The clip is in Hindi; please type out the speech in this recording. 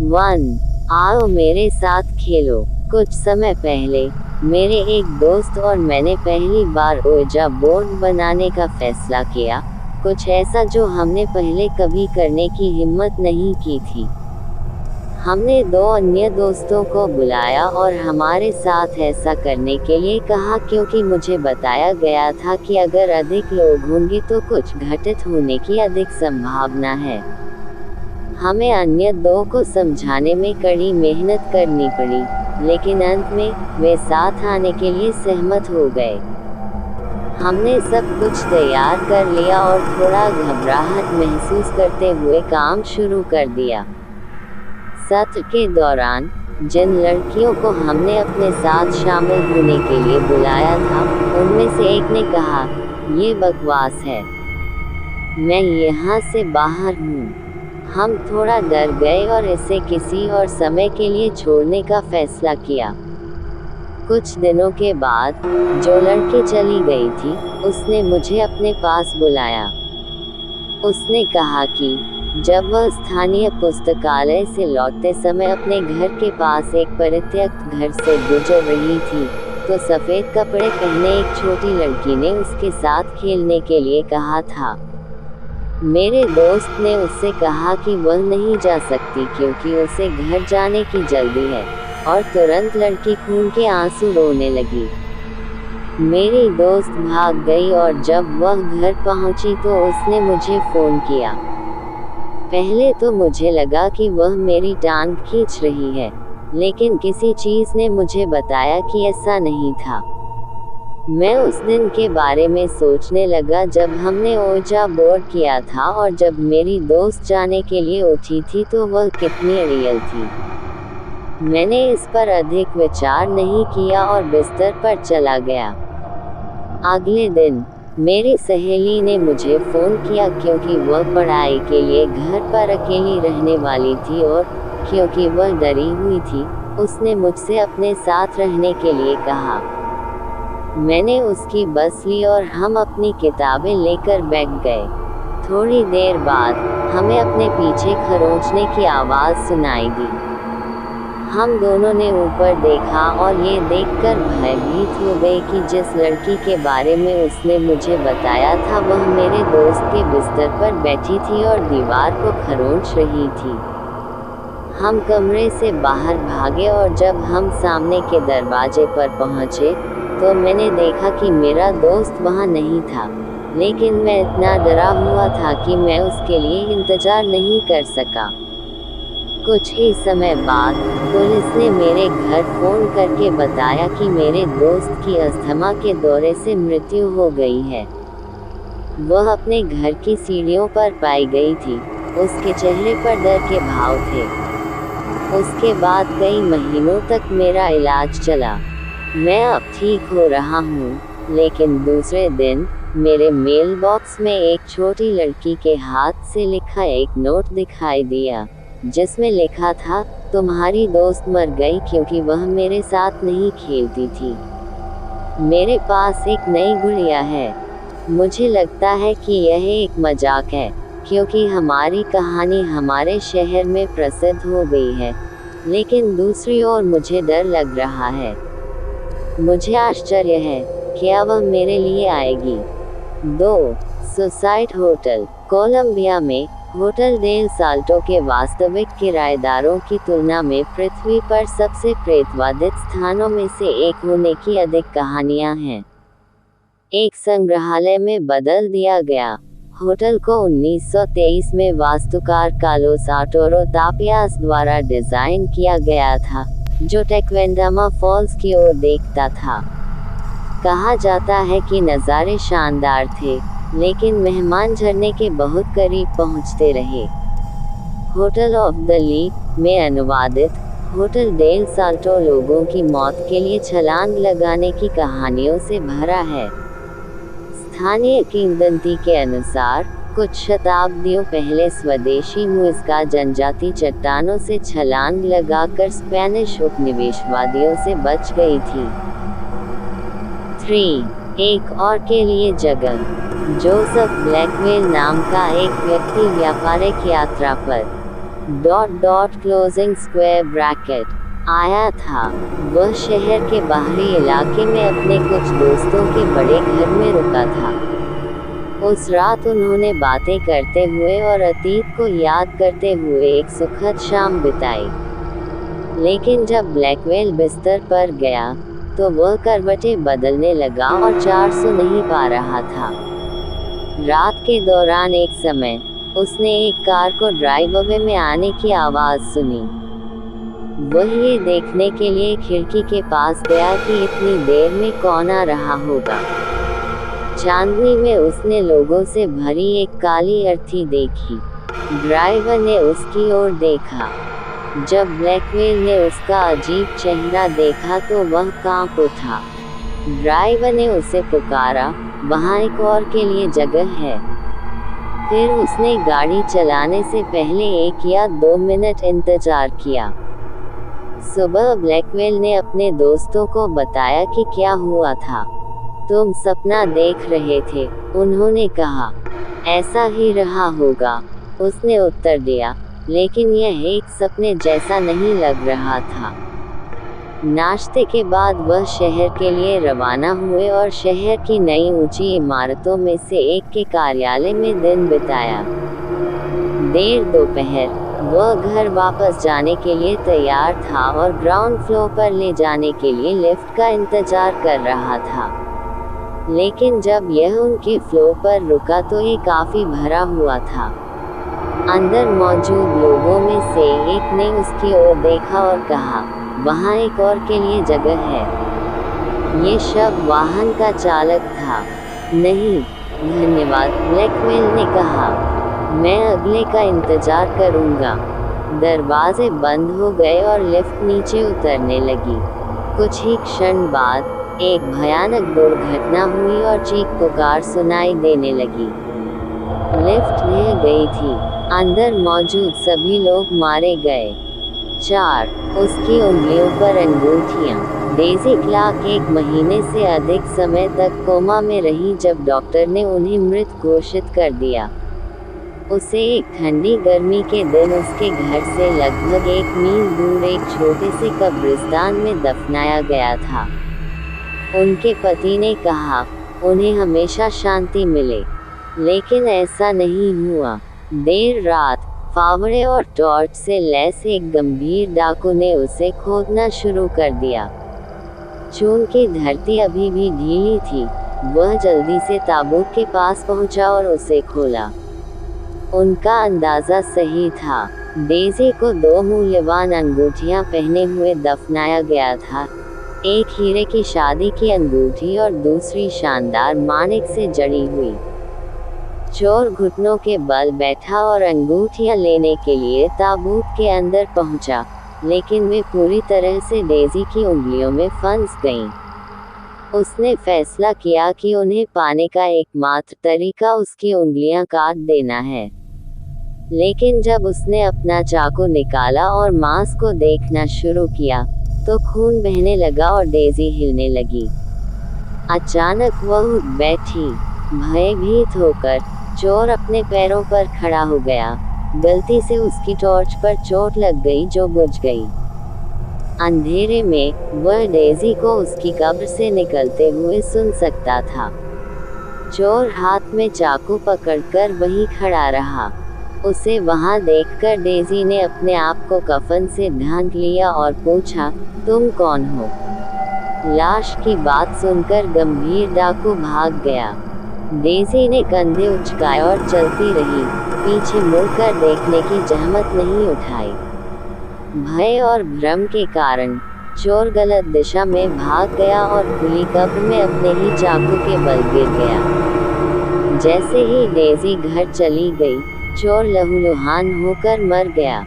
1 आओ मेरे साथ खेलो। कुछ समय पहले मेरे एक दोस्त और मैंने पहली बार ओजा बोर्ड बनाने का फैसला किया, कुछ ऐसा जो हमने पहले कभी करने की हिम्मत नहीं की थी। हमने 2 अन्य दोस्तों को बुलाया और हमारे साथ ऐसा करने के लिए कहा क्योंकि मुझे बताया गया था कि अगर अधिक लोग होंगे तो कुछ घटित होने की अधिक संभावना है। हमें अन्य 2 को समझाने में कड़ी मेहनत करनी पड़ी, लेकिन अंत में वे साथ आने के लिए सहमत हो गए। हमने सब कुछ तैयार कर लिया और थोड़ा घबराहट महसूस करते हुए काम शुरू कर दिया। सत्र के दौरान जिन लड़कियों को हमने अपने साथ शामिल होने के लिए बुलाया था, उनमें से एक ने कहा, ये बकवास है, मैं यहाँ से बाहर हूँ। हम थोड़ा डर गए और इसे किसी और समय के लिए छोड़ने का फैसला किया। कुछ दिनों के बाद जो लड़की चली गई थी, उसने मुझे अपने पास बुलाया। उसने कहा कि जब वह स्थानीय पुस्तकालय से लौटते समय अपने घर के पास एक परित्यक्त घर से गुजर रही थी, तो सफ़ेद कपड़े पहने एक छोटी लड़की ने उसके साथ खेलने के लिए कहा था। मेरे दोस्त ने उससे कहा कि वह नहीं जा सकती क्योंकि उसे घर जाने की जल्दी है, और तुरंत लड़की खून के आंसू रोने लगी। मेरी दोस्त भाग गई और जब वह घर पहुंची तो उसने मुझे फ़ोन किया। पहले तो मुझे लगा कि वह मेरी टांग खींच रही है, लेकिन किसी चीज़ ने मुझे बताया कि ऐसा नहीं था। मैं उस दिन के बारे में सोचने लगा जब हमने ओजा बोर्ड किया था और जब मेरी दोस्त जाने के लिए उठी थी तो वह कितनी रियल थी। मैंने इस पर अधिक विचार नहीं किया और बिस्तर पर चला गया। अगले दिन मेरी सहेली ने मुझे फ़ोन किया क्योंकि वह पढ़ाई के लिए घर पर अकेली रहने वाली थी और क्योंकि वह डरी हुई थी, उसने मुझसे अपने साथ रहने के लिए कहा। मैंने उसकी बस ली और हम अपनी किताबें लेकर बैठ गए। थोड़ी देर बाद हमें अपने पीछे खरोंचने की आवाज़ सुनाई दी। हम दोनों ने ऊपर देखा और ये देखकर भयभीत हो गए कि जिस लड़की के बारे में उसने मुझे बताया था वह मेरे दोस्त के बिस्तर पर बैठी थी और दीवार को खरोंच रही थी। हम कमरे से बाहर भागे और जब हम सामने के दरवाजे पर पहुँचे तो मैंने देखा कि मेरा दोस्त वहाँ नहीं था, लेकिन मैं इतना डरा हुआ था कि मैं उसके लिए इंतज़ार नहीं कर सका। कुछ ही समय बाद पुलिस ने मेरे घर फ़ोन करके बताया कि मेरे दोस्त की अस्थमा के दौरे से मृत्यु हो गई है। वह अपने घर की सीढ़ियों पर पाई गई थी। उसके चेहरे पर डर के भाव थे। उसके बाद कई महीनों तक मेरा इलाज चला। मैं अब ठीक हो रहा हूँ, लेकिन दूसरे दिन मेरे मेल बॉक्स में एक छोटी लड़की के हाथ से लिखा एक नोट दिखाई दिया, जिसमें लिखा था, तुम्हारी दोस्त मर गई क्योंकि वह मेरे साथ नहीं खेलती थी। मेरे पास एक नई गुड़िया है। मुझे लगता है कि यह एक मजाक है, क्योंकि हमारी कहानी हमारे शहर में प्रसिद्ध हो गई है, लेकिन दूसरी ओर मुझे डर लग रहा है। मुझे आश्चर्य है, क्या वह मेरे लिए आएगी? 2 सुसाइड होटल। कोलंबिया में होटल डेल साल्टो के वास्तविक किराएदारों की तुलना में पृथ्वी पर सबसे प्रेतवादित स्थानों में से एक होने की अधिक कहानियां हैं। एक संग्रहालय में बदल दिया गया। होटल को 1923 में वास्तुकार कार्लोस आर्टूरो तापियास द्वारा डिज़ाइन किया गया था, जो टेक्वेंडामा फॉल्स की ओर देखता था। कहा जाता है कि नज़ारे शानदार थे, लेकिन मेहमान झरने के बहुत करीब पहुंचते रहे। होटल ऑफ द लीक में अनुवादित होटल डेल साल्टो लोगों की मौत के लिए छलांग लगाने की कहानियों से भरा है। स्थानीय किंवदंती के अनुसार कुछ शताब्दियों पहले स्वदेशी मुइज़्का जनजाति चट्टानों से छलांग लगाकर स्पेनिश उपनिवेशवादियों से बच गई थी। 3 एक और के लिए जगह। जोसेफ ब्लैकवेल नाम का एक व्यक्ति व्यापारिक यात्रा पर क्लोजिंग स्क्वायर ब्रैकेट आया था। वह शहर के बाहरी इलाके में अपने कुछ दोस्तों के बड़े घर में रुका था। उस रात उन्होंने बातें करते हुए और अतीत को याद करते हुए एक सुखद शाम बिताई। लेकिन जब ब्लैकवेल बिस्तर पर गया तो वह करवटें बदलने लगा और 400 नहीं पा रहा था। रात के दौरान एक समय उसने एक कार को ड्राइववे में आने की आवाज़ सुनी। वह ये देखने के लिए खिड़की के पास गया कि इतनी देर में कौन आ रहा होगा। चांदनी में उसने लोगों से भरी एक काली अर्थी देखी। ड्राइवर ने उसकी ओर देखा। जब ब्लैकवेल ने उसका अजीब चेहरा देखा तो वह कांप उठा। ड्राइवर ने उसे पुकारा, वहाँ एक और के लिए जगह है। फिर उसने गाड़ी चलाने से पहले 1 या 2 मिनट इंतजार किया। सुबह ब्लैकवेल ने अपने दोस्तों को बताया कि क्या हुआ था। तुम सपना देख रहे थे, उन्होंने कहा। ऐसा ही रहा होगा, उसने उत्तर दिया, लेकिन यह एक सपने जैसा नहीं लग रहा था। नाश्ते के बाद वह शहर के लिए रवाना हुए और शहर की नई ऊंची इमारतों में से एक के कार्यालय में दिन बिताया। देर दोपहर वह घर वापस जाने के लिए तैयार था और ग्राउंड फ्लोर पर ले जाने के लिए लिफ्ट का इंतजार कर रहा था। लेकिन जब यह उनके फ्लोर पर रुका तो ये काफी भरा हुआ था। अंदर मौजूद लोगों में से एक ने उसकी ओर देखा और कहा, वहाँ एक और के लिए जगह है। ये शव वाहन का चालक था। नहीं, धन्यवाद, ब्लैकवेल ने कहा। मैं अगले का इंतजार करूँगा। दरवाजे बंद हो गए और लिफ्ट नीचे उतरने लगी। कुछ ही क्षण बाद एक भयानक दुर्घटना हुई और चीख पुकार सुनाई देने लगी। लिफ्ट ढह गई थी। अंदर मौजूद सभी लोग मारे गए। 4. उसकी उंगलियों पर अंगूठियां। डेज़ी क्लार्क 1 महीने से अधिक समय तक कोमा में रही जब डॉक्टर ने उन्हें मृत घोषित कर दिया। उसे एक ठंडी गर्मी के दिन उसके घर से लगभग 1 मील दूर एक छोटे से कब्रिस्तान में दफनाया गया था। उनके पति ने कहा, उन्हें हमेशा शांति मिले। लेकिन ऐसा नहीं हुआ। देर रात फावड़े और टॉर्च से लैस एक गंभीर डाकू ने उसे खोदना शुरू कर दिया। चूंकि धरती अभी भी ढीली थी, वह जल्दी से ताबूत के पास पहुंचा और उसे खोला। उनका अंदाज़ा सही था। डेज़ी को 2 मूल्यवान अंगूठियां पहने हुए दफनाया गया था। एक हीरे की शादी की अंगूठी और दूसरी शानदार माणिक से जड़ी हुई। चोर घुटनों के बल बैठा और अंगूठियां लेने के लिए ताबूत के अंदर पहुंचा, लेकिन वे पूरी तरह से डेज़ी की उंगलियों में फंस गईं। उसने फैसला किया कि उन्हें पाने का एकमात्र तरीका उसकी उंगलियां काट देना है। लेकिन जब उसने अपना चाकू निकाला और मांस को देखना शुरू किया, तो खून बहने लगा और डेज़ी हिलने लगी। अचानक वह उठ बैठी। भयभीत होकर चोर अपने पैरों पर खड़ा हो गया। गलती से उसकी टॉर्च पर चोट लग गई जो बुझ गई। अंधेरे में वह डेज़ी को उसकी कब्र से निकलते हुए सुन सकता था। चोर हाथ में चाकू पकड़कर वहीं खड़ा रहा। उसे वहां देखकर डेज़ी ने अपने आप को कफन से ढांक लिया और पूछा, तुम कौन हो? लाश की बात सुनकर गंभीर डाकू भाग गया। डेज़ी ने कंधे उचकाए और चलती रही, पीछे मुड़कर देखने की जहमत नहीं उठाई। भय और भ्रम के कारण चोर गलत दिशा में भाग गया और खुली कब्र में अपने ही चाकू के बल गिर गया। जैसे ही डेज़ी घर चली गई, चोर लहूलुहान होकर मर गया।